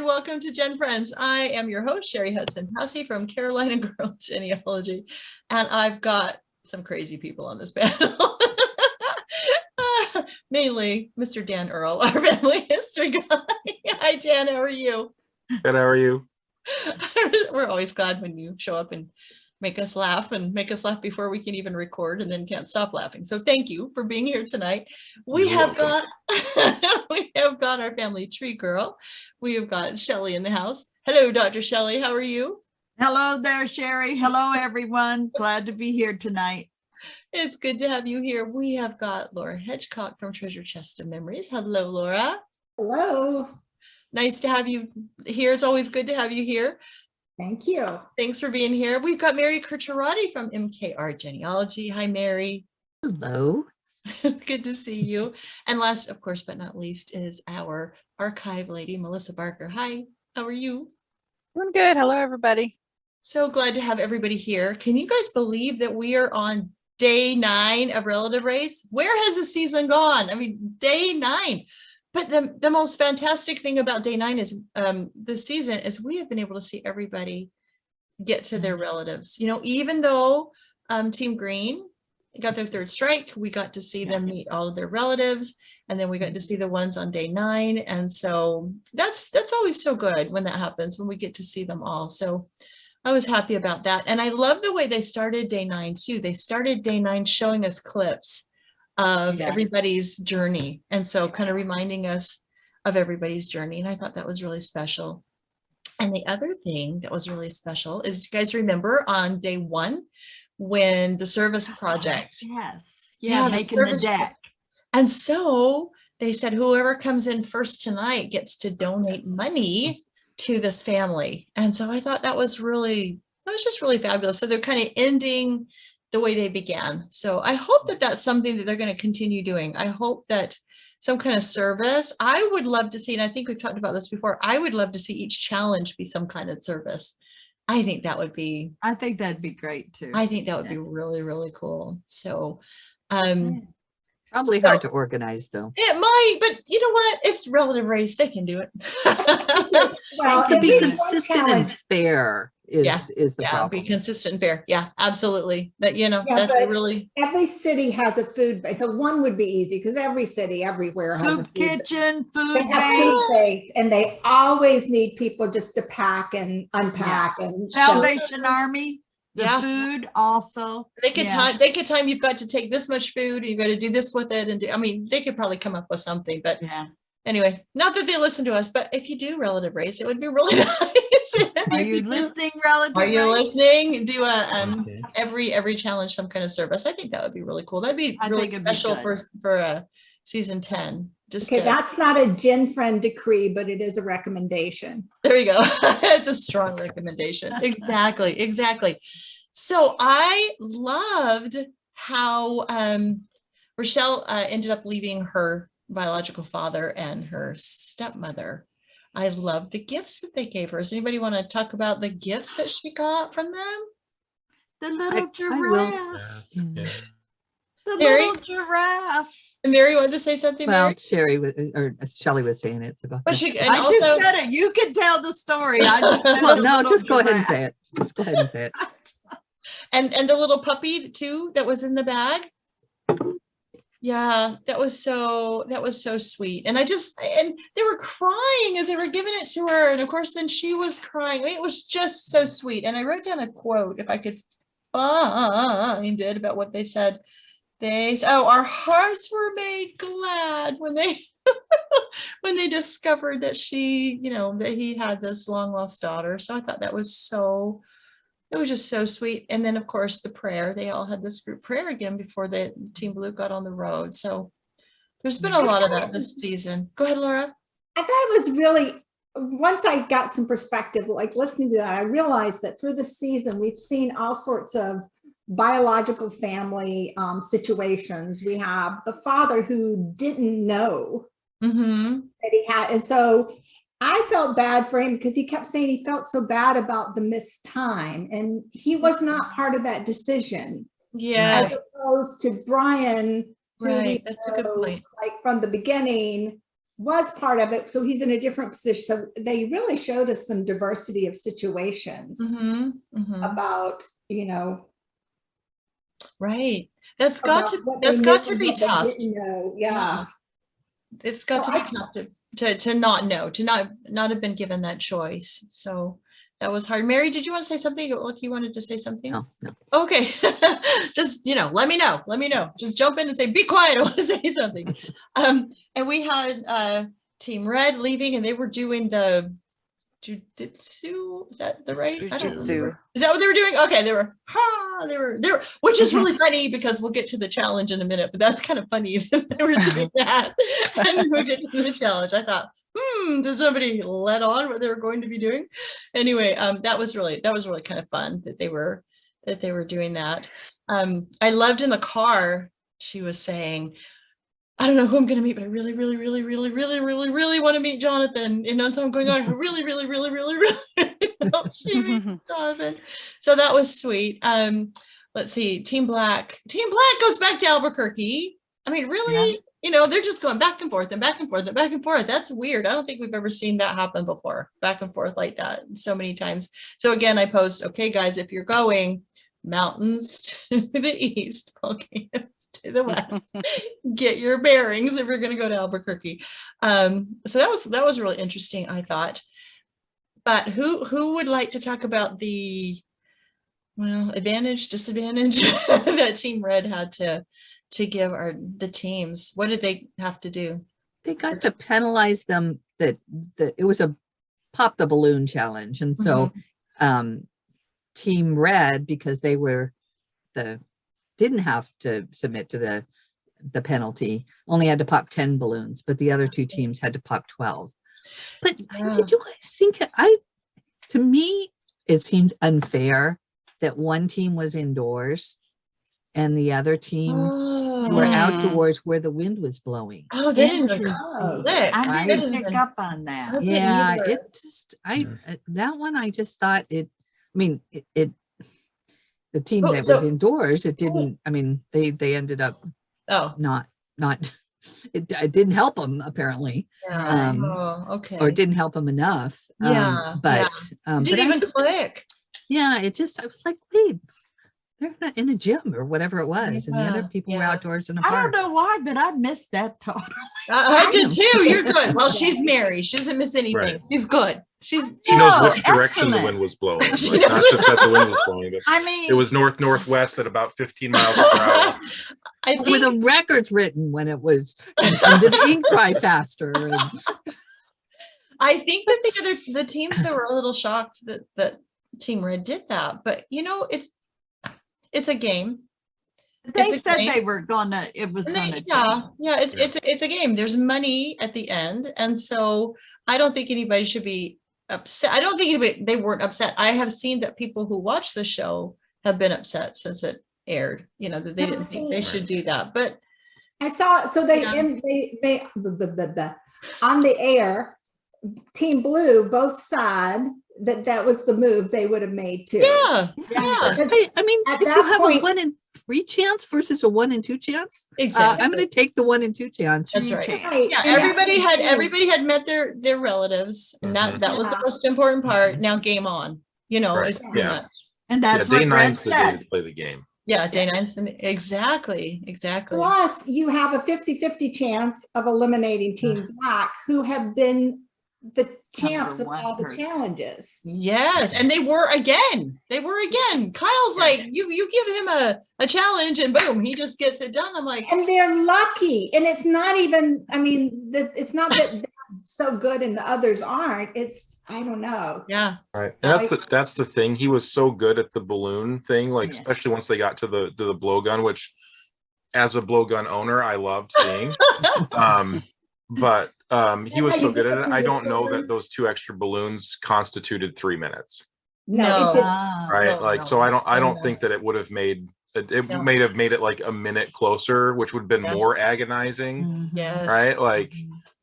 welcome to GenFriends. I am your host, Sherry Hudson Passey from Carolina Girl Genealogy, and I've got some crazy people on this panel. Mainly Mr. Dan Earl, our family history guy. Hi, Dan, how are you? Good, how are you? We're always glad when you show up and make us laugh before we can even record and then can't stop laughing. So thank you for being here tonight. We have got our family tree girl. We have got Shelley in the house. Hello, Dr. Shelley. How are you? Hello there, Sherry. Hello, everyone. Glad to be here tonight. It's good to have you here. We have got Laura Hedgecock from Treasure Chest of Memories. Hello, Laura. Hello. Nice to have you here. It's always good to have you here. Thank you. Thanks for being here. We've got Mary Kircher Roddy from MKR Genealogy. Hi, Mary. Hello. Good to see you. And last, of course, but not least, is our archive lady, Melissa Barker. Hi, how are you? Doing good. Hello, everybody. So glad to have everybody here. Can you guys believe that we are on day 9 of Relative Race? Where has the season gone? I mean, day 9. But the most fantastic thing about day 9 is this season is we have been able to see everybody get to their relatives. You know, even though Team Green got their 3rd strike, we got to see them meet all of their relatives, and then we got to see the ones on day 9. And so that's always so good when that happens, when we get to see them all. So I was happy about that. And I love the way they started day 9 too. They started day 9 showing us clips of everybody's journey, and so kind of reminding us of everybody's journey, and I thought that was really special. And the other thing that was really special is, you guys remember on day 1 when the service project, making the deck, and so they said whoever comes in first tonight gets to donate money to this family. And so I thought that was just really fabulous. So they're kind of ending the way they began. So I hope that that's something that they're going to continue doing. I hope that some kind of service, I would love to see, and I think we've talked about this before, I would love to see each challenge be some kind of service. I think that'd be great too. I think that would be really, really cool. So probably hard to organize though. It might, but you know what? It's Relative Race. They can do it. Well, to be consistent and fair is the problem. Be consistent and fair. Yeah, absolutely. But you know, but really, every city has a food base. So one would be easy because every city everywhere has a soup food kitchen, food they have bank, food banks, and they always need people just to pack and unpack and Salvation Army. The food also. They could time you've got to take this much food and you've got to do this with it, and I mean, they could probably come up with something. But anyway, not that they listen to us, but if you do Relative Race, it would be really nice. Are you listening, Relative Race? Are you listening? Do a every challenge some kind of service. I think that would be really cool. That'd be really special for season 10. That's not a GenFriend decree, but it is a recommendation. There you go. It's a strong recommendation. Exactly. So I loved how Rachell ended up leaving her biological father and her stepmother. I love the gifts that they gave her. Does anybody want to talk about the gifts that she got from them? The little giraffe. The Mary? little giraffe. And Mary wanted to say something. Well, Mary? Shelley was saying it. About but I just said it. You can tell the story. Just go ahead and say it. Just go ahead and say it. And the little puppy too that was in the bag. Yeah, that was so sweet. And and they were crying as they were giving it to her. And of course, then she was crying. I mean, it was just so sweet. And I wrote down a quote, if I could find it, about what they said. Our hearts were made glad when they when they discovered that that he had this long lost daughter. So I thought it was just so sweet. And then of course the prayer, they all had this group prayer again before the Team Blue got on the road. So there's been a lot of that this season. Go ahead, Laura. I thought it was really, once I got some perspective, like listening to that, I realized that through the season, we've seen all sorts of biological family situations. We have the father who didn't know that he had, and so I felt bad for him because he kept saying he felt so bad about the missed time, and he was not part of that decision. Yes. As opposed to Brian, right, that's a good point. Like from the beginning, was part of it. So he's in a different position. So they really showed us some diversity of situations about, you know. Right. That's about got to what that's they got knew to be and what they tough. didn't know. Yeah. It's got So to be tough to not know, to not have been given that choice. So that was hard. Mary, did you want to say something? Look, you wanted to say something? No, no. Okay. Just, let me know. Let me know. Just jump in and say, be quiet. I want to say something. And we had Team Red leaving, and they were doing the jujitsu. Is that the right? I don't remember. Is that what they were doing? Okay, they were, which is really funny because we'll get to the challenge in a minute, but that's kind of funny that they were doing that. And we'll get to the challenge. I thought, did somebody let on what they were going to be doing? Anyway, that was really kind of fun that they were doing that. I loved in the car, she was saying, I don't know who I'm going to meet, but I really, really, really, really, really, really, really want to meet Jonathan. So I'm going on. I really, really, really, really, really hope she meets Jonathan. So that was sweet. Let's see. Team Black goes back to Albuquerque. I mean, really, they're just going back and forth and back and forth and back and forth. That's weird. I don't think we've ever seen that happen before. Back and forth like that so many times. So again, I post, okay, guys, if you're going, mountains to the east, volcanoes to the west, get your bearings if you're going to go to Albuquerque. So that was really interesting, I thought. But who would like to talk about the advantage, disadvantage that Team Red had to give the teams? What did they have to do? They got to penalize them that it was a pop the balloon challenge, and so Team Red, because they were didn't have to submit to the penalty, only had to pop 10 balloons, but the other two teams had to pop 12. But did you guys think to me it seemed unfair that one team was indoors and the other teams were outdoors where the wind was blowing? Oh, they didn't I didn't pick up on that. Yeah, it just that one I just thought it. I mean, the team that was indoors, it didn't. I mean, they ended up not. It didn't help them apparently. Okay. Or it didn't help them enough. But it didn't even click. Yeah, I was like, wait, they're not in a gym or whatever it was, and the other people were outdoors in a park. I don't know why, but I missed that totally. I did too. You're good. Well, she's Mary. She doesn't miss anything. Right. She's good. She knows which direction the wind was blowing. Like, not just that the wind was blowing, but I mean, it was northwest at about 15 miles per hour. With the records written when it was, and the ink dry faster. I think that the teams that were a little shocked that Team Red did that, but it's a game. They said they were gonna. It was gonna. It's a game. There's money at the end, and so I don't think anybody should be upset. I don't think they weren't upset. I have seen that people who watch the show have been upset since it aired. That they didn't think they should do that. But I saw. So they on the air. Team Blue, both sides. That was the move they would have made too. Yeah. I mean, if you have a 1 in 3 chance versus a 1 in 2 chance, exactly. I'm going to take the 1 in 2 chance. That's right. Yeah, everybody had met their relatives, and that was the most important part. Now game on. Is pretty much. And that's what day 9's said. the day to play the game. Yeah, day 9's exactly. Plus, you have a 50-50 chance of eliminating Team Black, who have been the champs of all the challenges. Yes, and they were again. Kyle's like, you give him a challenge and boom, he just gets it done. I'm like, and they're lucky. And it's not even, I mean, it's not that they're so good and the others aren't. It's, I don't know. Yeah. Right. And that's the thing. He was so good at the balloon thing, like especially once they got to the blowgun, which as a blowgun owner, I loved seeing. But he was so good at it. I don't know that those 2 extra balloons constituted 3 minutes. No, it didn't. Right. So I don't think that it would have made it may have made it like a minute closer, which would have been more agonizing. Yes. Right. Like,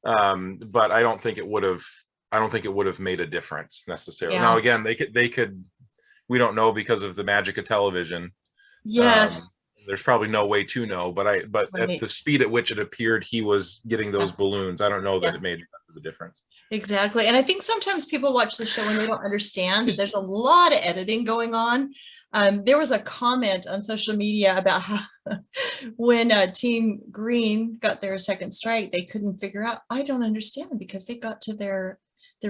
but I don't think it would have made a difference necessarily. Now, again, they could, we don't know because of the magic of television. Yes. There's probably no way to know, but at Right. the speed at which it appeared, he was getting those balloons. I don't know that Yeah. it made the difference. Exactly. And I think sometimes people watch the show and they don't understand that there's a lot of editing going on. There was a comment on social media about how when Team Green got their second strike, they couldn't figure out. I don't understand because they got to their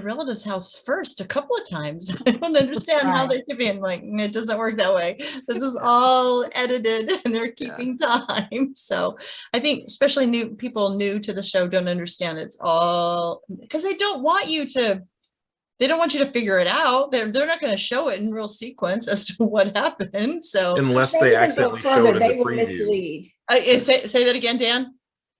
relative's house first a couple of times. I don't understand how they could be in, like, it doesn't work that way. This is all edited and they're keeping time. So I think especially people new to the show don't understand it's all because they don't want you to figure it out. They're not going to show it in real sequence as to what happened. So Unless They they even go accidentally further, showed in they the will preview. mislead. say that again, Dan.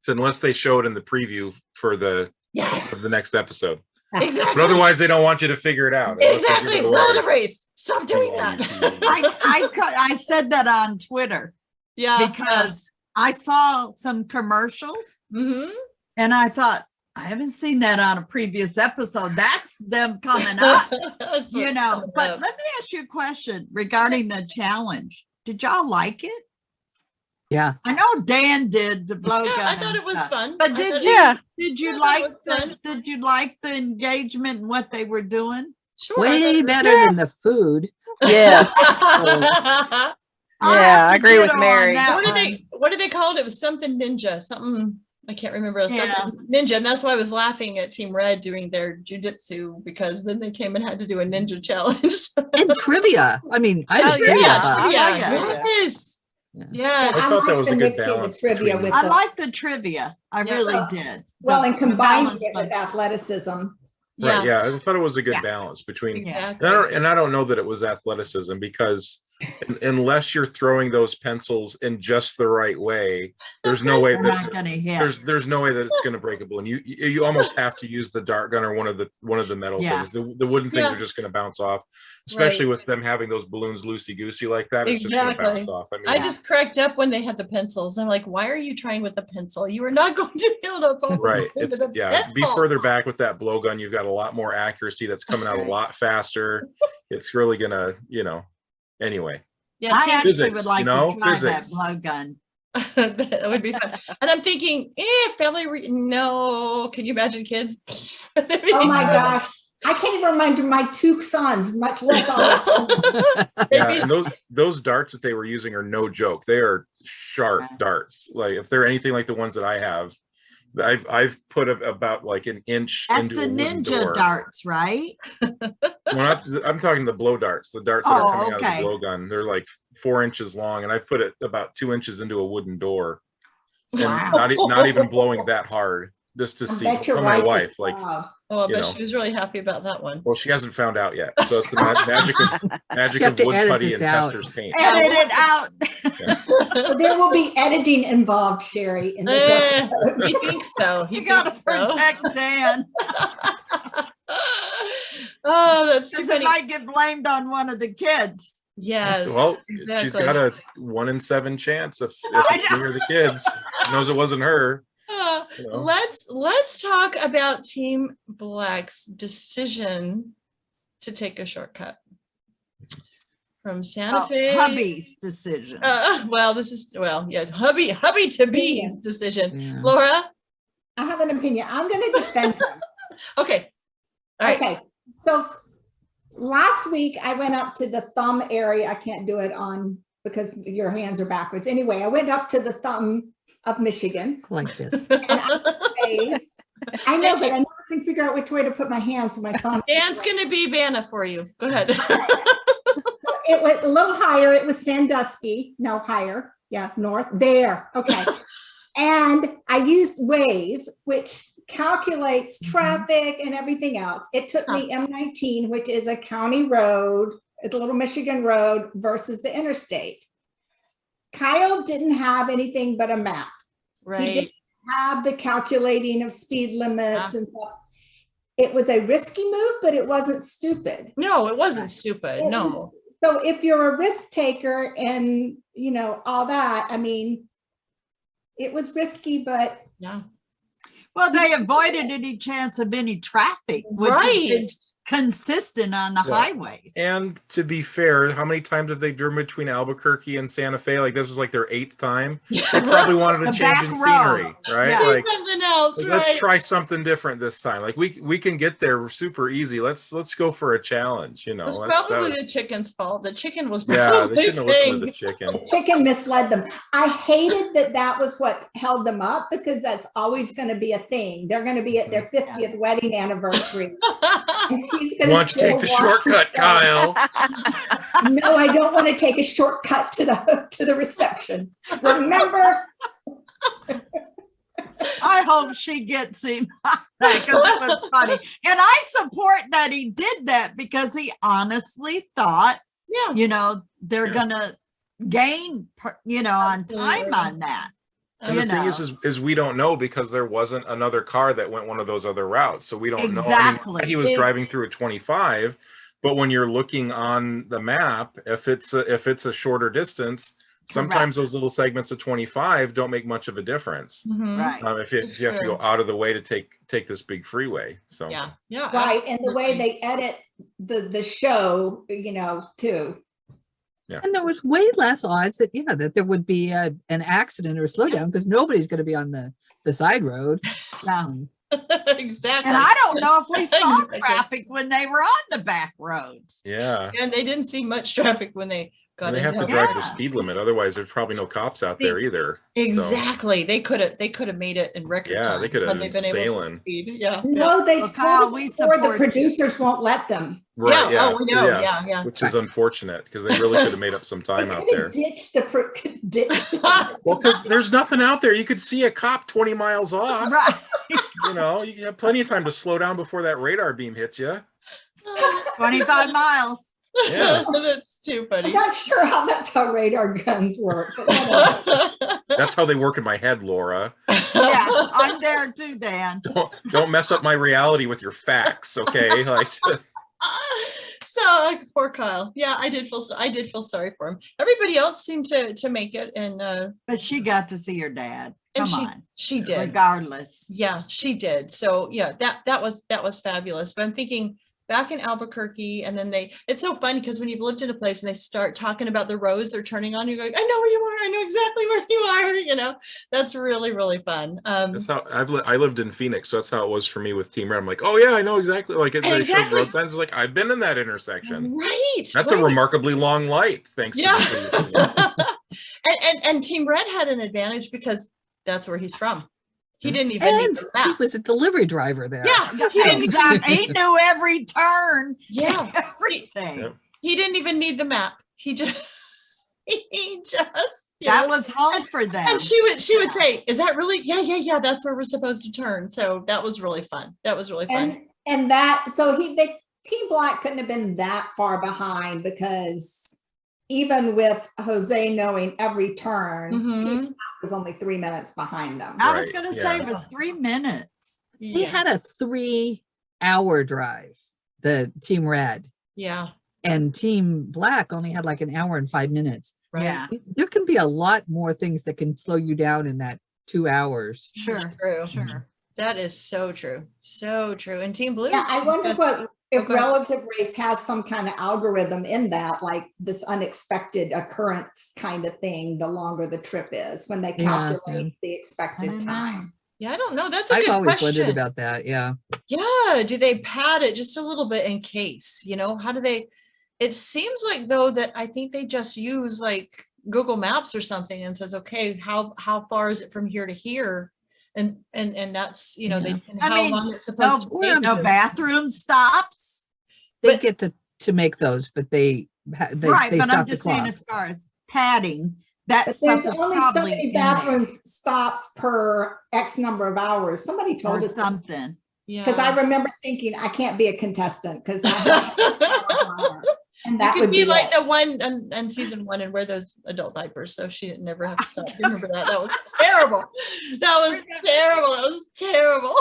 So unless they show it in the preview for the Yes, next episode. exactly. But otherwise, they don't want you to figure it out. unless they give Exactly. it away. Relative race. Stop doing on that. YouTube. I said that on Twitter Yeah. because I saw some commercials Mm-hmm. and I thought, I haven't seen that on a previous episode. That's them coming up, That's you what's know. coming But up. let me ask you a question regarding the challenge. Did y'all like it? Yeah. I know Dan did the blow gun. I thought and it was stuff. fun. But I did thought you it- did you I thought it like was the fun. did you like the engagement and what they were doing? Sure. I thought Way it was- better than the food. Yes. I'll Yeah, have I to agree with ditto on Mary. that What did they call it? It was something ninja, something I can't remember. It was Yeah. something ninja, and that's why I was laughing at Team Red doing their jujitsu because then they came and had to do a ninja challenge. And trivia. I mean, I was Oh, trivia yeah. buff. Oh, yeah. yeah. Yes. Yeah. Yeah. I thought that was a the good mixing the balance trivia between with them. I the, like the trivia. I Yeah. really did. well, The- and the combining balance it with was- athleticism. Yeah. Right, yeah, I thought it was a good Yeah. balance between. Exactly. And I don't know that it was athleticism because unless you're throwing those pencils in just the right way, there's no way They're that not gonna hit. there's no way that it's going to break a balloon. You almost have to use the dart gun or one of the metal Yeah. things. The wooden things Yeah. are just going to bounce off, especially Right. with them having those balloons loosey goosey like that. It's just going to Exactly. bounce off. I mean, I just cracked up when they had the pencils. I'm like, why are you trying with the pencil? You are not going to be able to pop right. it It's with a be pencil. further back with that blowgun. You've got a lot more accuracy. That's coming out a lot faster. It's really gonna, anyway. Yeah, I team- actually Physics, would like you know, to try that physics. blow gun. that would be fun. And I'm thinking, no. Can you imagine kids? Oh my gosh. I can't even remember my two sons, much less all of them. Yeah, and those darts that they were using are no joke. They are sharp Yeah. darts. Like if they're anything like the ones that I have, I've put about like an inch That's into the a wooden ninja door. darts, right? I'm talking the blow darts, the darts that are Oh, coming out of okay. the blow gun. They're like 4 inches long, and I put it about 2 inches into a wooden door, and Wow. not even blowing that hard, just to I see. bet your Tell my wife is wife, like, proud. Oh, I you bet know. she was really happy about that one. well, she hasn't found out yet. So it's the magic You have of to wood edit putty this and out. tester's paint. Edit it out. So there will be editing involved, Cheri, in this episode. He thinks so. He You gotta thinks so. protect Dan. Oh, that's too Because it funny. might get blamed on one of the kids. Yes. Well, she's exactly. got a 1 in 7 chance if I it's me or the kids. She knows it wasn't her. You know. Let's talk about Team Black's decision to take a shortcut from Santa Oh, Fe. hubby's decision. Yes, hubby to be's decision. Yeah. Laura. I have an opinion. I'm going to defend him. Okay. All right. Okay. So last week I went up to the thumb area. I can't do it on because your hands are backwards. Anyway, I went up to the thumb of Michigan. Like this. And I know, but I never can figure out which way to put my hands and my thumb. Dan's gonna be Vanna for you. Go ahead. It was a little higher. It was Sandusky. No, higher. Yeah, north. There. Okay. And I used Waze, which calculates traffic and everything else. It took me M19, which is a county road, it's a little Michigan road versus the interstate. Kyle didn't have anything but a map. He Right. didn't have the calculating of speed limits and stuff. It was a risky move, but it wasn't stupid. No, it wasn't stupid. It No. was- so if you're a risk taker and all that, I mean, it was risky, but Yeah. Well, they avoided any chance of any traffic. which has been Right. consistent on the Well, highways. And to be fair, how many times have they driven between Albuquerque and Santa Fe? Like this was like their 8th time. They probably wanted The a change back in road. scenery, right? Yeah. Do Like, something else, let's right? try something different this time. Like we can get there super easy. Let's go for a challenge. You It know, was That probably was- the chicken's fault. The chicken was yeah. probably They shouldn't have listened to the saying, chicken. Chicken misled them. I hated that was what held them up, because that's always going to be a thing. They're going to be at their 50th wedding anniversary. And she's going Want to take the shortcut, Kyle? No, I don't want to take a shortcut to the reception. Remember? I hope she gets him. That was funny. And I support that he did that, because he honestly thought, yeah, you know, they're gonna gain, you know, on time Absolutely. on that. And You the thing know. is we don't know, because there wasn't another car that went one of those other routes. So we don't know. I mean, Exactly. he was driving through a 25, but when you're looking on the map, if it's a shorter distance, sometimes those little segments of 25 don't make much of a difference. Mhm. Right. If you have to go out of the way to take this big freeway. So Yeah, yeah, Right. And the way absolutely. they edit the show, you know, too. And there was way less odds that there would be an accident or a slowdown, because nobody's going to be on the side road. No. Exactly. And I don't know if we saw Exactly. traffic when they were on the back roads. yeah. And they didn't see much traffic when they got And they have to into drive the Yeah. speed limit. Otherwise, there's probably no cops out there either. Exactly. They could have made it in record Yeah, time. they could have had they been been able to sailing. speed. Yeah. No, they've Well, Kyle, told we us before the support you. producers won't let them. Right. Yeah. Yeah. Oh, we know. Yeah. Which is unfortunate, because they really could have made up some time They out could there. have ditched the Well, because there's nothing out there. You could see a cop 20 miles off. Right. You know, you have plenty of time to slow down before that radar beam hits you. 25 miles. Yeah. That's too I'm funny. not sure how that's how radar guns work. But whatever. That's how they work in my head, Laura. Yes, I'm there too, Dan. Don't mess up my reality with your facts, okay? Like, So like, poor Kyle. Yeah, I did feel sorry for him. Everybody else seemed to make it, and But she got to see your dad. Come on. she did. Regardless. Yeah, she did. So yeah, that was fabulous. But I'm thinking back in Albuquerque, and then it's so funny because when you've lived in a place and they start talking about the roads they're turning on, you're like, I know where you are. I know exactly where you are. You know, that's really, really fun. that's how I lived in Phoenix, so that's how it was for me with Team Red. I'm like, oh yeah, I know exactly. Like they showed Exactly. road signs. Like I've been in that intersection. Right. That's a remarkably long light, thanks Yeah. to the city. and Team Red had an advantage because that's where he's from. He didn't even need And the he map. was a delivery driver there. Yeah, he didn't Exactly. He knew every turn. Yeah. Everything. Yep. He didn't even need the map. He just That was home for them. and she would say, is that really? Yeah. That's where we're supposed to turn. So that was really fun. That was really fun. And that, so Team Black couldn't have been that far behind, because even with Jose knowing every turn, Mhm. Team Black was only 3 minutes behind them. I was Right, going to yeah. say it was 3 minutes. He Yeah. had a 3-hour drive, the Team Red, Yeah. and Team Black only had like an hour and 5 minutes. Right. Yeah, There can be a lot more things that can slow you down in that 2 hours. It's sure. true. Sure. That is so true. So true. And Team Blue. Yeah, I wonder if Okay. relative race has some kind of algorithm in that, like this unexpected occurrence kind of thing, the longer the trip is, when they Yeah, calculate the I expected don't time. Yeah, I don't know. That's a I've good always question. wondered about that. Yeah. Yeah. Do they pad it just a little bit in case? You know, how do they? It seems like though that I think they just use like Google Maps or something and says, okay, how far is it from here to here? And that's, you know, Yeah. and I how mean, long it's supposed to take. No bathroom stops. They But- get to make those, but they Right, but I'm stop the just saying clock. as far as padding, that But stuff there's is only so probably many in there bathroom stops per X number of hours. Somebody or told us, something. because I remember thinking, I can't be a contestant because I have and You that could would be be like it. the one on season 1 and wear those adult diapers, so she didn't never have to stop. You remember that? That was terrible. That was terrible.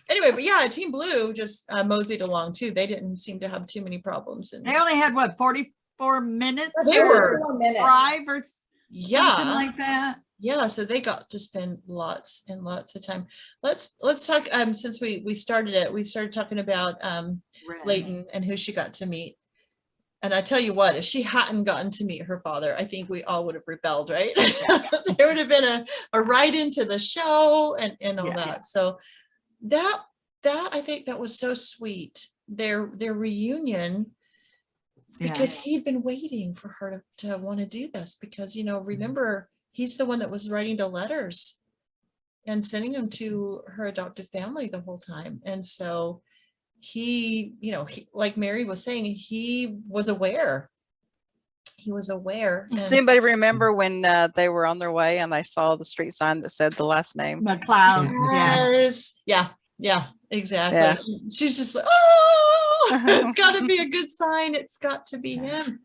Anyway, but yeah, Team Blue just moseyed along too. They didn't seem to have too many problems. And They only had what, 44 minutes They to were. 4 minutes. drive or something yeah, like that. yeah, so they got to spend lots and lots of time. Let's talk, since we started talking about Layton and who she got to meet. And I tell you what, if she hadn't gotten to meet her father, I think we all would have rebelled, right? There would have been a right into the show and all that. So that I think that was so sweet. Their reunion, because he'd been waiting for her to want to do this, because, remember, he's the one that was writing the letters and sending them to her adoptive family the whole time. And so he, like Mary was saying, he was aware. Does anybody remember when they were on their way and they saw the street sign that said the last name? McLeod. Yeah, exactly. Yeah. She's just like, oh, it's got to be a good sign. It's got to be him.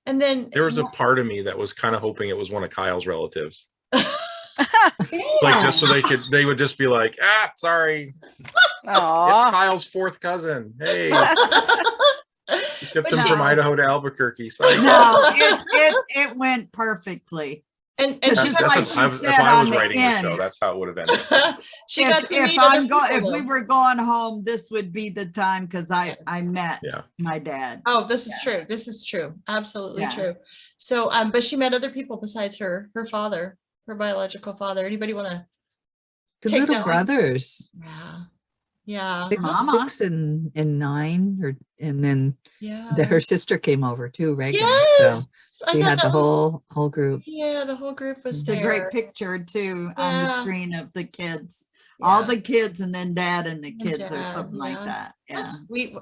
And then there was a part of me that was kind of hoping it was one of Kyle's relatives. Like, just so they would just be like, sorry. It's Kyle's fourth cousin. Hey. He shipped him from Idaho to Albuquerque. No, it went perfectly. And she's like, if I was writing the show, that's how it would have ended. If we were going home, this would be the time, because I met my dad. Oh, this is true. This is true. Absolutely true. So, but she met other people besides her father, her biological father. Anybody want to? The little brothers. Yeah. Six and 9, and then her sister came over too, Reagan. Yes! So she had the whole group. Yeah, the whole group was there. It's a great picture too on the screen of the kids. All the kids, and then dad and the kids, or something like that. Yeah.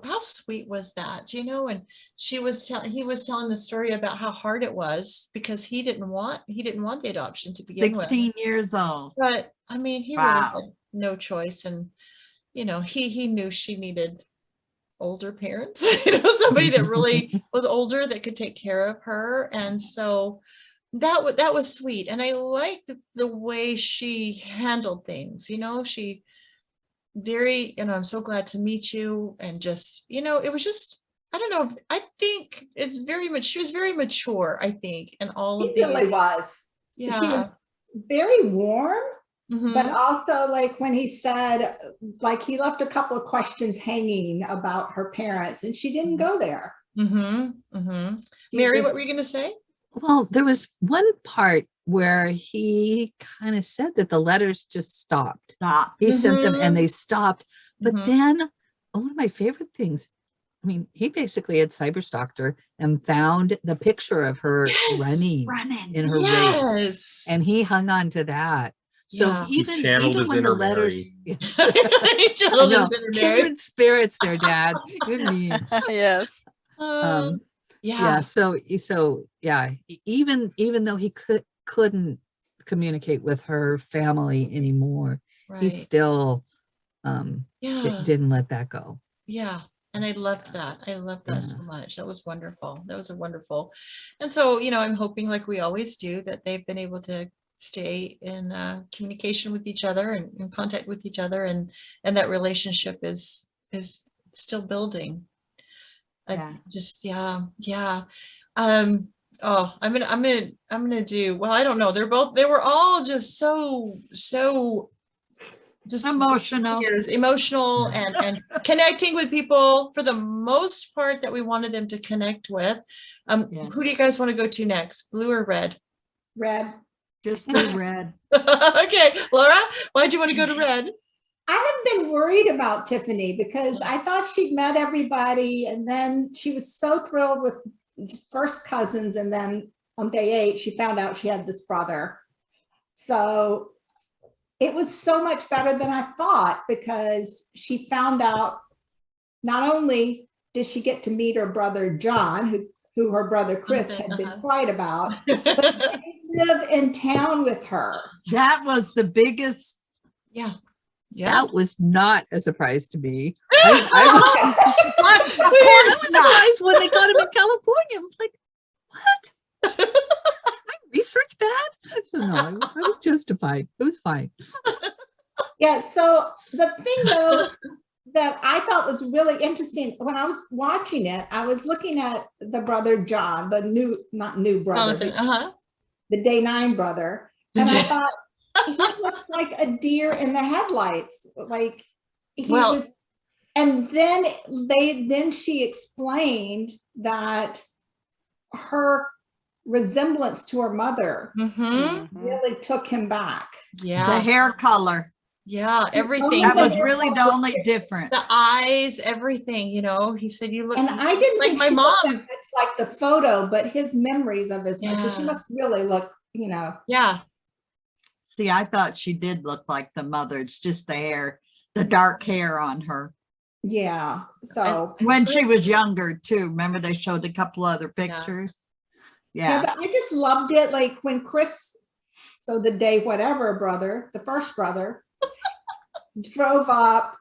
How sweet was that? And he was telling the story about how hard it was, because he didn't want the adoption to begin 16 with. years old. But I mean, he really had no choice, and he knew she needed older parents, somebody that really was older that could take care of her. And so that was sweet. And I liked the way she handled things. She very, I'm so glad to meet you. And just, it was just, I don't know. I think it's very much, she was very mature, I think, and all of He really was. Yeah. She was very warm. But also, like, when he said, like, he left a couple of questions hanging about her parents, and she didn't go there. Mary, what were you going to say? Well, there was one part where he kind of said that the letters just stopped. He sent them and they stopped. But then one of my favorite things, I mean, he basically had cyberstalked her and found the picture of her running in her race. And he hung on to that. So even when the letters, kindred spirits there, Dad. Good me. Yes. So even though he couldn't communicate with her family anymore, he still didn't let that go. Yeah. And I loved that. I loved that so much. That was wonderful. That was wonderful. And so, I'm hoping, like we always do, that they've been able to stay in communication with each other and in contact with each other, and that relationship is still building. I'm gonna do, well, I don't know, they were all just so just emotional and connecting with people for the most part that we wanted them to connect with. Who do you guys want to go to next, blue or red? Red. Just do red. Okay, Laura, why'd you want to go to red? I have been worried about Tiffani, because I thought she'd met everybody, and then she was so thrilled with first cousins, and then on day 8 she found out she had this brother. So it was so much better than I thought, because she found out, not only did she get to meet her brother John, who her brother Chris had been quiet about, but they live in town with her. That was the biggest. Yeah. That was not a surprise to me. I was surprised when they got him in California. I was like, what? My research bad? So no, I was justified. It was fine. Yeah. So the thing, though, that I thought was really interesting, when I was watching it, I was looking at the brother John, the not new brother, the day 9 brother. And I thought, he looks like a deer in the headlights. Like he Well- was, and then she explained that her resemblance to her mother Mhm. really took him back. The Yeah. hair color. Yeah. Everything. That was hair really the color was only different. difference. The eyes, everything, you know, he said, you look And I didn't like think my she looked that mom. much like the photo, but his memories of his mom. So she Yeah. must really look, you know. Yeah. See, I thought she did look like the mother. It's just the hair, the dark hair on her. Yeah. So When she was younger too. Remember they showed a couple other pictures? yeah, Yeah. but I just loved it. Like when Chris, so the day whatever brother, the first brother, drove up,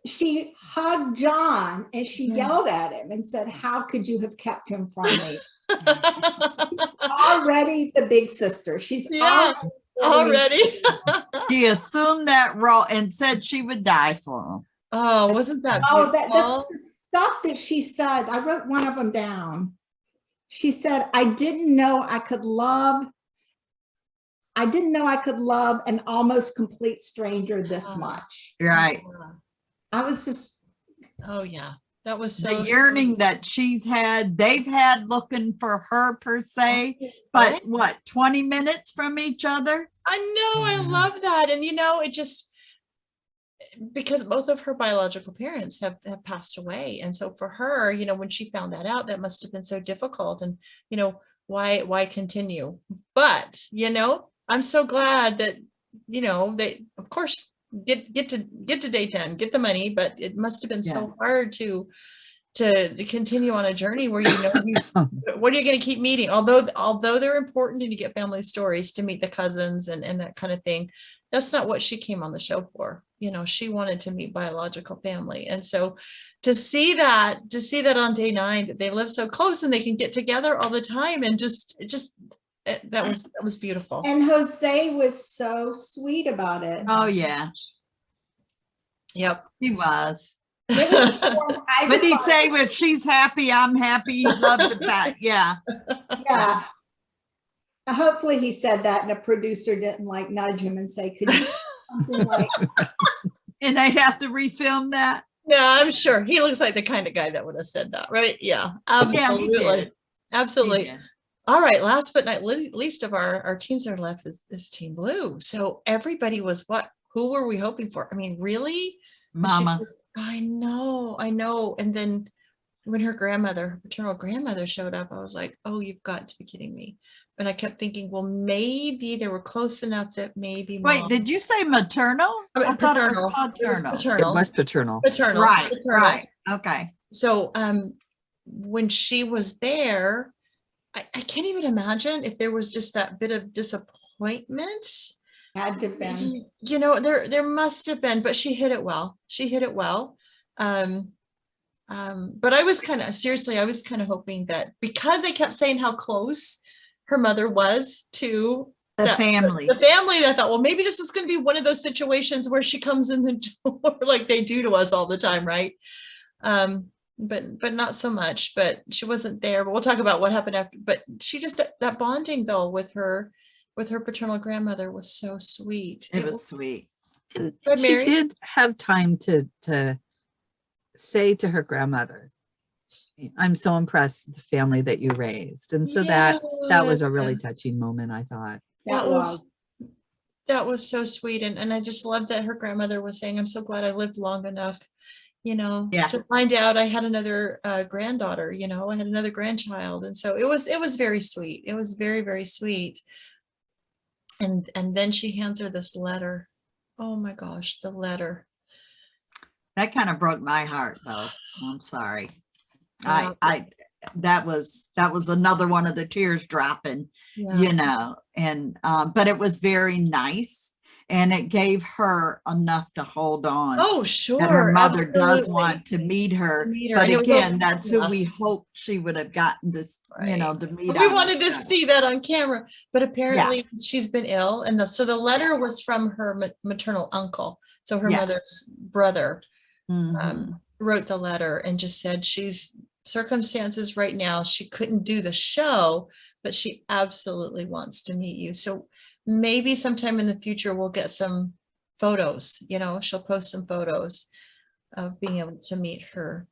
she hugged John and she Mhm. yelled at him and said, "How could you have kept him from me?" Already the big sister. She's Yeah. Already. She assumed that role and said she would die for him. Oh, wasn't that Oh, beautiful? that's the stuff that she said. I wrote one of them down. She said, I didn't know I could love an almost complete stranger this Yeah. much. Right. I was just, Oh yeah. That was so The yearning that they've had looking for her per se, but Right? what, 20 minutes from each other? I know, I Mhm. love that. And you know, it just because both of her biological parents have passed away. And so for her, you know, when she found that out, that must have been so difficult. And, you know, why continue? But, you know, I'm so glad that, you know, they of course get to day 10, get the money, but it must have been so hard to continue on a journey where, you know, what are you going to keep meeting? Although they're important and you get family stories to meet the cousins and that kind of thing, that's not what she came on the show for. You know, she wanted to meet biological family. And so to see that on day 9, that they live so close and they can get together all the time and that was beautiful. and Jose was so sweet about it. Oh yeah, Yep. he was. It was, I But just he thought- say, if she's happy, I'm happy. He loved the fact. Yeah. yeah. Hopefully he said that and a producer didn't like nudge him and say, could you say something like, And they'd have to refilm that. No, I'm sure he looks like the kind of guy that would have said that, right? Yeah, absolutely. did. Absolutely. Yeah. All right, last but not least of our teams that are left is Team Blue. So everybody was who were we hoping for? I mean, really? Mama. I know. And then when her paternal grandmother showed up, I was like, oh, you've got to be kidding me. And I kept thinking, well, maybe they were close enough that maybe Wait, Mom- did you say maternal? I thought it was paternal. Paternal. It was paternal. Paternal. Right, Paternal. right. Okay. So when she was there, I can't even imagine if there was just that bit of disappointment. had to have been. You know, there must have been, but she hit it well. But I was kind of hoping that because they kept saying how close her mother was to The family. the family, that I thought, well, maybe this is going to be one of those situations where she comes in the door like they do to us all the time, right? But not so much. But she wasn't there. But we'll talk about what happened after. But she just that bonding though with her paternal grandmother was so sweet. It was sweet. And Good, she Mary? did have time to say to her grandmother, I'm so impressed with the family that you raised. And so that was a really Yes. touching moment, I thought. That was so sweet. And I just love that her grandmother was saying, I'm so glad I lived long enough, you know, Yeah. to find out I had another granddaughter, you know, I had another grandchild. And so it was very sweet. It was very, very sweet. And then she hands her this letter. Oh my gosh, the letter. That kind of broke my heart though. I'm sorry. Yeah. That was another one of the tears dropping, Yeah. you know, and but it was very nice and it gave her enough to hold on. Oh, sure. That her mother does absolutely. want to meet her. To meet her. But And it was again, all- that's who yeah. we hoped she would have gotten this, you know, to meet. But we on wanted the to show. see that on camera, but apparently she's been ill. And so the letter was from her maternal uncle. So her Yes. mother's brother Mhm. wrote the letter and just said she's circumstances right now. She couldn't do the show, but she absolutely wants to meet you. So maybe sometime in the future we'll get some photos, she'll post some photos of being able to meet her.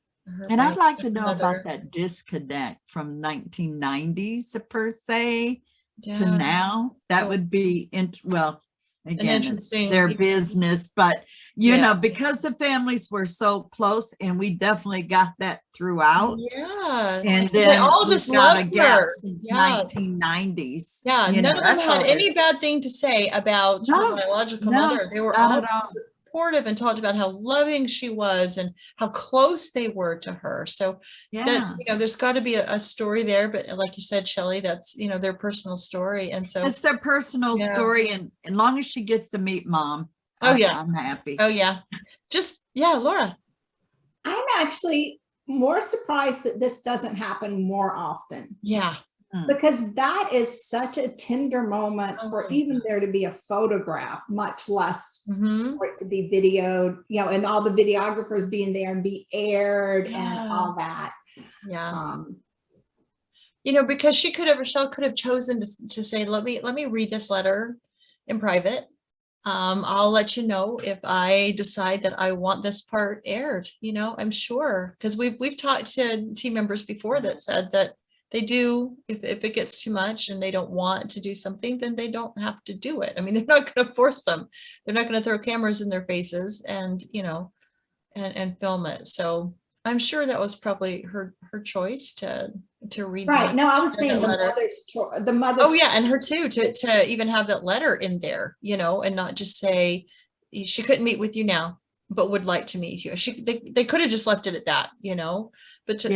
And I'd like to know mother. about that disconnect from 1990s per se to Yeah. now. That Oh. would be, well, again, it's interesting- their business, but you Yeah. know, because the families were so close, and we definitely got that throughout. Yeah. And They then all we've just got a loved gap her. since Yeah. 1990s. Yeah, You none know, of them that's had all any there- bad thing to say about her No, biological no, mother. They were not all at all. supportive and talked about how loving she was and how close they were to her. So Yeah. that's, there's got to be a story there, but like you said, Shelley, that's, their personal story. And so, It's their personal Yeah. story, and as long as she gets to meet mom, Oh, yeah. I'm happy. oh yeah, Laura. I'm actually more surprised that this doesn't happen more often, Yeah. because that is such a tender moment Oh, for yeah. even there to be a photograph, much less Mhm. for it to be videoed, and all the videographers being there and be aired Yeah. and all that. Yeah. Because Rachell could have chosen to say, let me read this letter in private. I'll let you know if I decide that I want this part aired, I'm sure. Because we've talked to team members before that said that they do, if it gets too much and they don't want to do something, then they don't have to do it. I mean, they're not going to force them. They're not going to throw cameras in their faces and, and film it. So I'm sure that was probably her choice to read. Right. No, I was that saying the letter. mother's choice, the mother's. Oh yeah, and her too, to even have that letter in there, and not just say she couldn't meet with you now, but would like to meet you. They could have just left it at that, but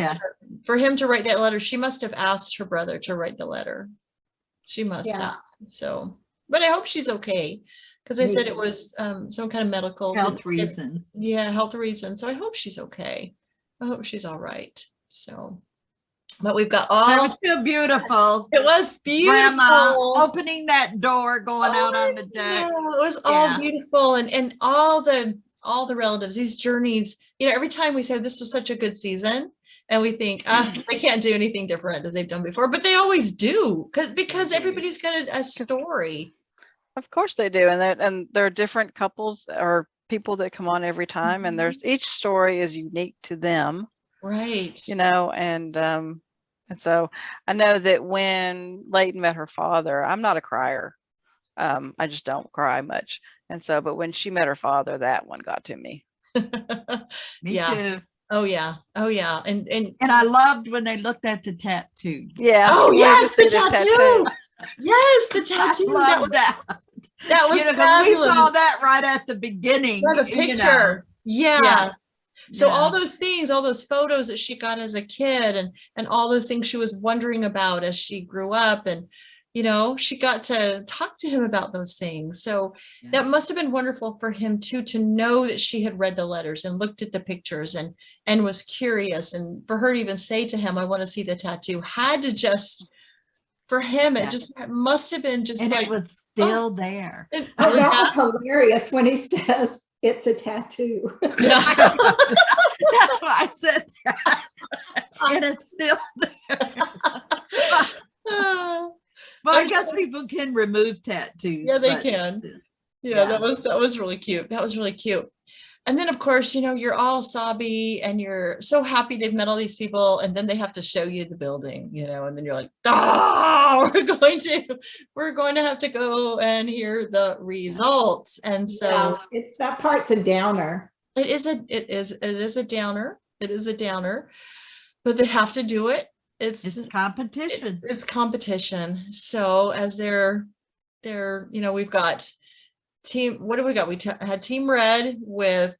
for him to write that letter, she must have asked her brother to write the letter. She must Yeah. have. So, but I hope she's okay, because they Me said too. it was some kind of medical Health reasons. Yeah, health reasons. So I hope she's okay. I hope she's all right. So, but we've got It was all. still beautiful. It was beautiful. Grandma opening that door, going out on the deck. Yeah, it was all Yeah. beautiful, and all the relatives, these journeys, every time we say this was such a good season, and we think they can't do anything different that they've done before, but they always do, because everybody's got a story. Of course they do. And there are different couples or people that come on every time, and there's each story is unique to them, Right. and so I know that when Layton met her father, I'm not a crier. I just don't cry much. And so, but when she met her father, that one got to me. Me Yeah. too. Oh yeah. And And I loved when they looked at the tattoo. Yeah. Oh, she wanted to yes, the see tattoo. yes, the I tattoo. love that. That was 'cause we fabulous. saw that right at the beginning. Yeah, the you know. picture. Yeah. Yeah. So all Yeah. those things, all those photos that she got as a kid, and all those things she was wondering about as she grew up, and she got to talk to him about those things. So Yeah. that must have been wonderful for him too, to know that she had read the letters and looked at the pictures and was curious, and for her to even say to him, I want to see the tattoo, had to just, for him, Yeah. it must have been just And like, it was still there. Oh, that was hilarious when he says it's a tattoo. yeah. That's why I said that. And it's still there. Well, I guess people can remove tattoos. Yeah, they but- can. Yeah, Yeah. that was really cute. That was really cute. And then of course, you're all sobby and you're so happy they've met all these people, and then they have to show you the building, and then you're like, we're going to have to go and hear the results. And so Yeah, it's that part's a downer. it is a downer. It is a downer, but they have to do it. It's competition. It's competition. So as we've got team, what do we got? We had Team Red with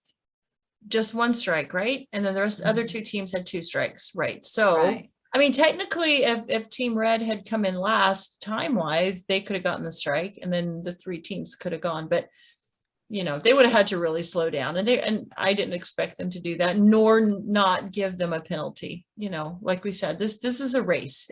just one strike, right? And then the rest, other two teams had 2 strikes, right? So, Right. I mean, technically, if Team Red had come in last time-wise, they could have gotten the strike, and then the 3 teams could have gone. But they would have had to really slow down, and I didn't expect them to do that, nor not give them a penalty. Like we said, this is a race.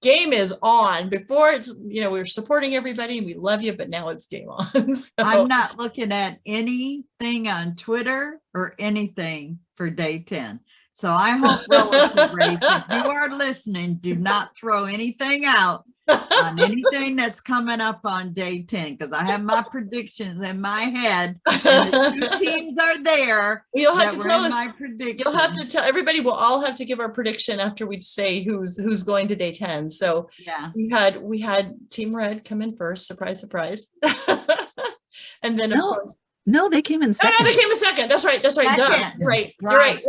Game is on. Before it's, we were supporting everybody and we love you, but now it's game on. So, I'm not looking at anything on Twitter or anything for day 10. So I hope relative race, if you are listening, do not throw anything out on anything that's coming up on day 10, because I have my predictions in my head. And the two teams are there. You'll have that to were tell in us. my prediction. You'll have to tell everybody. We'll all have to give our prediction after we say who's going to day 10. So Yeah. we had Team Red come in first. Surprise, surprise. And then of No, course. no, they came in No, second. they came in second. That's right. Duh. Second. You're right. Right.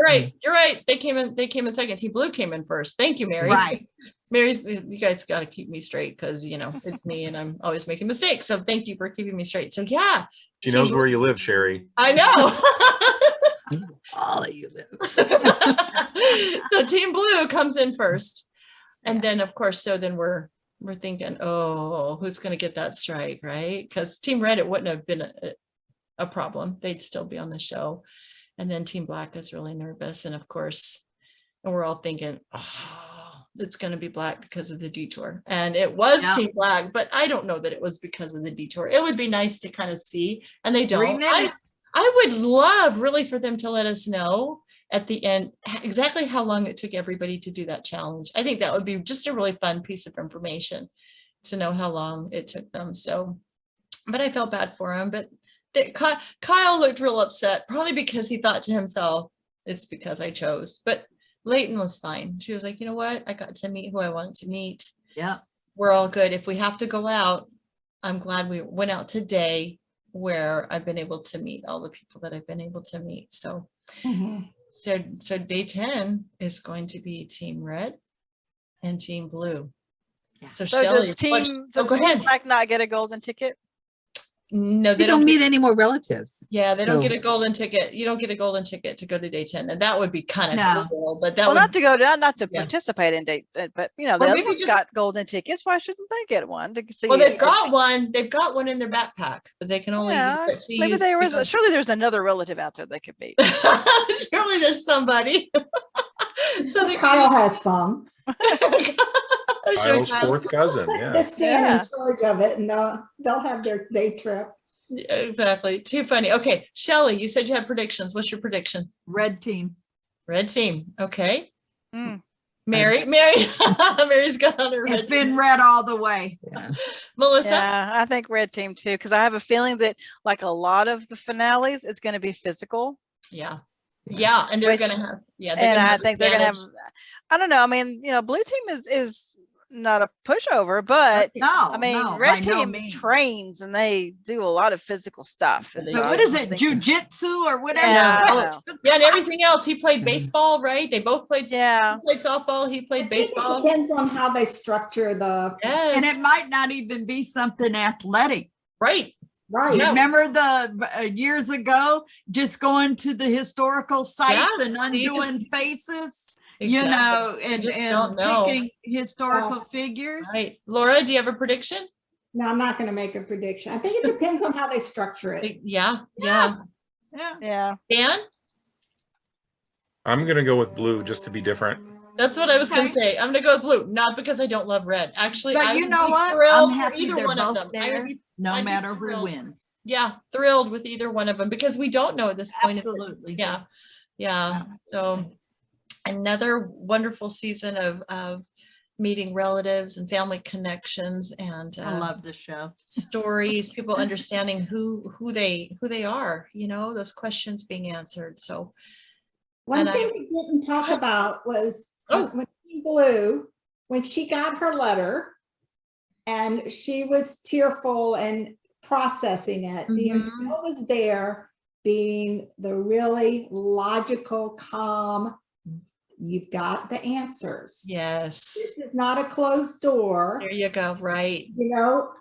You're right. They came in second. Team Blue came in first. Thank you, Mary. Right. Mary's, you guys got to keep me straight because it's me and I'm always making mistakes. So thank you for keeping me straight. So yeah. She knows where you live, Cheri. I know. All of you live. So Team Blue comes in first. And then of course, so then we're thinking, oh, who's going to get that strike, right? Because Team Red, it wouldn't have been a problem. They'd still be on the show. And then Team Black is really nervous. And of course, and we're all thinking, oh, it's going to be Black because of the detour. And it was Yeah. Team Black, but I don't know that it was because of the detour. It would be nice to kind of see, and they 3 don't. minutes. I would love really for them to let us know at the end exactly how long it took everybody to do that challenge. I think that would be just a really fun piece of information to know how long it took them. So, but I felt bad for him. But Kyle looked real upset, probably because he thought to himself, it's because I chose. But Layton was fine. She was like, you know what? I got to meet who I wanted to meet. Yeah. We're all good. If we have to go out, I'm glad we went out today where I've been able to meet all the people that I've been able to meet. So, so day 10 is going to be Team Red and Team Blue. Yeah. So So Shelley, does Team go Team ahead. Black not get a golden ticket? No, They don't meet any more relatives. Yeah, they don't So- get a golden ticket. You don't get a golden ticket to go to day 10, and that would be kind of No. cool. But that Well, would not to go down, not to Yeah. participate in date, but the Or other maybe ones just- got golden tickets. Why shouldn't they get one to see? well, they've it? got one. They've got one in their backpack, but they can only Yeah, use it to maybe use. there was. Surely there's another relative out there they could meet. Surely there's somebody. So they Kyle has some. I'm sure Kyle's Kyle- fourth cousin, They yeah. stand Yeah. in charge of it and they'll have their day trip. Yeah, exactly. Too funny. Okay, Shelley, you said you had predictions. What's your prediction? Red team. Red team. Okay. Mm. Mary's got on her red It's been team. red all the way. Yeah. Melissa. Yeah, I think red team too, because I have a feeling that like a lot of the finales, it's going to be physical. Yeah. Yeah. And they're Which- gonna have, yeah, they're And gonna I have think they're going to have, advantage. I don't know. I mean, blue team is not a pushover, but No, I mean, no, by red no team means. trains and they do a lot of physical stuff. And So So I what is was it? thinking- Jujitsu or whatever? Yeah, I Oh, know. Yeah, and everything else. He played Mhm. baseball, right? They both played. Yeah. He played softball. He I played think it baseball. depends on how they structure the, And Yes. it might not even be something athletic. Right. right. Yeah. Remember the years ago, just going to the historical sites Yeah, and you just- undoing faces, Exactly. and, just don't and know. picking historical figures. Right. Laura, do you have a prediction? No, I'm not going to make a prediction. I think it depends on how they structure it. Yeah. Yeah. Yeah. Yeah. Dan? I'm gonna go with blue just to be different. That's what I was gonna Okay. say. I'm gonna go with blue, not because I don't love red. Actually, But I you would know be what? thrilled I'm for happy either they're one of both them. I would there, be, no I'd be matter who thrilled. wins. yeah, thrilled with either one of them because we don't know at this point. if it- Absolutely. Yeah. Yeah. So another wonderful season of meeting relatives and family connections and I love the show. stories, people understanding who they are, those questions being answered. So One And thing we didn't talk about was Oh. when Team Blue, when she got her letter and she was tearful and processing it, Mhm. Phil was there being the really logical, calm, you've got the answers. yes, This is not a closed door. there you go. Right.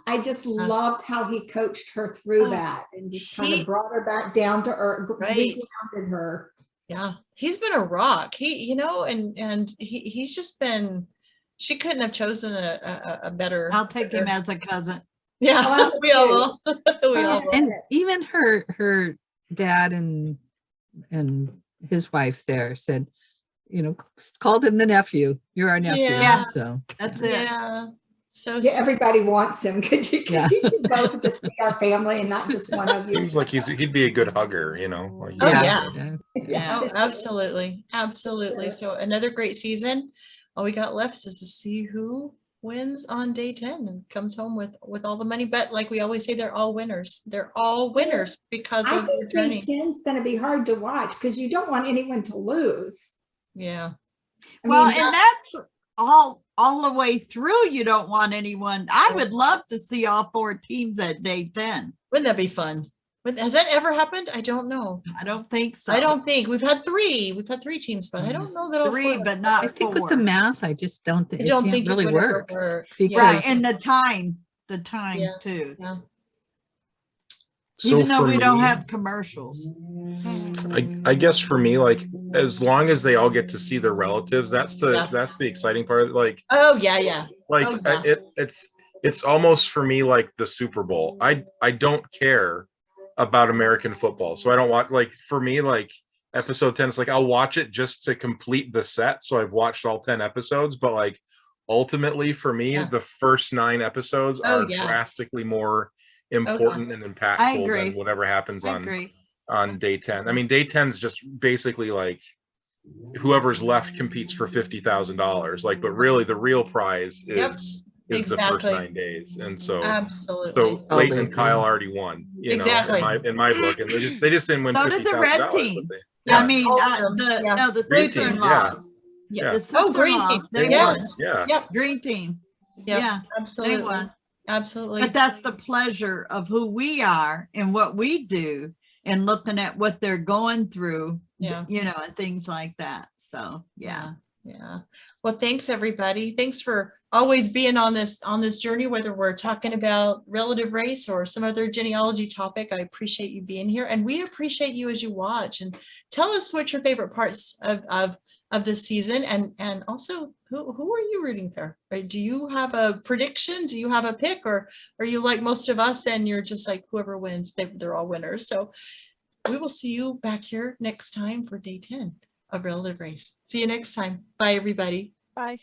I just loved how he coached her through Oh, that and just kind he- of brought her back down to earth, Right. regrounded her. Yeah. He's been a rock. And he's just been, she couldn't have chosen a better. I'll take him as a cousin. Yeah, Oh, we all will. We all will. And even her dad and his wife there said, called him the nephew. You're our nephew. Yeah. So That's it. Yeah. So Yeah, everybody wants him. Could you Yeah. two both just be our family and not just one of you? Seems like he'd be a good hugger, like Oh, he's- yeah. Yeah. Oh, absolutely. Absolutely. So another great season. All we got left is to see who wins on day 10 and comes home with all the money. But like we always say, they're all winners. They're all winners because I of their think day journey. 10 is going to be hard to watch because you don't want anyone to lose. Yeah. I Well, mean, and that's all the way through. You don't want anyone. I would love to see all 4 teams at day 10. Wouldn't that be fun? Has that ever happened? I don't know. I don't think so. I don't think we've had 3. We've had 3 teams, but I don't know that all 3, 4. but I not think with the 4. math, I just don't think I it don't can't think really it would ever work. work. because- Right, and the time Yeah. too. Yeah. So Even though for we don't me, have commercials. I guess for me, like as long as they all get to see their relatives, that's Yeah. the exciting part. Like Oh yeah, yeah. like Oh, yeah. it's almost for me like the Super Bowl. I don't care about American football, so I don't watch. Like for me, like episode 10 is like I'll watch it just to complete the set. So I've watched all 10 episodes, but like ultimately for me, Yeah. the first 9 episodes Oh, are yeah. drastically more important and impactful agree. than whatever happens I on agree. day 10. I mean, day 10 is just basically like whoever's left competes for $50,000. Like, but really the real prize Yep. is the first Exactly. 9 days. And so Absolutely. Layton and Totally Kyle agree. already won, Exactly. in my book. And they just didn't win So did the red $50,000. team. But they, I yeah. mean, Awesome. Yeah. the Green team, sister-in-laws. Yeah. The Oh, green team. sister-in-laws, they They won. won. Yeah. Yep. Green team. Yep. Yeah, they Absolutely. won. Absolutely. But that's the pleasure of who we are and what we do and looking at what they're going through, Yeah. you know, and things like that. So, yeah. Yeah. Well, thanks everybody. Thanks for always being on this journey, whether we're talking about relative race or some other genealogy topic. I appreciate you being here, and we appreciate you as you watch, and tell us what your favorite parts of this season, and also who are you rooting for? Right? Do you have a prediction? Do you have a pick, or are you like most of us and you're just like whoever wins, they're all winners? So we will see you back here next time for day 10 of relative race. See you next time. Bye, everybody. Bye.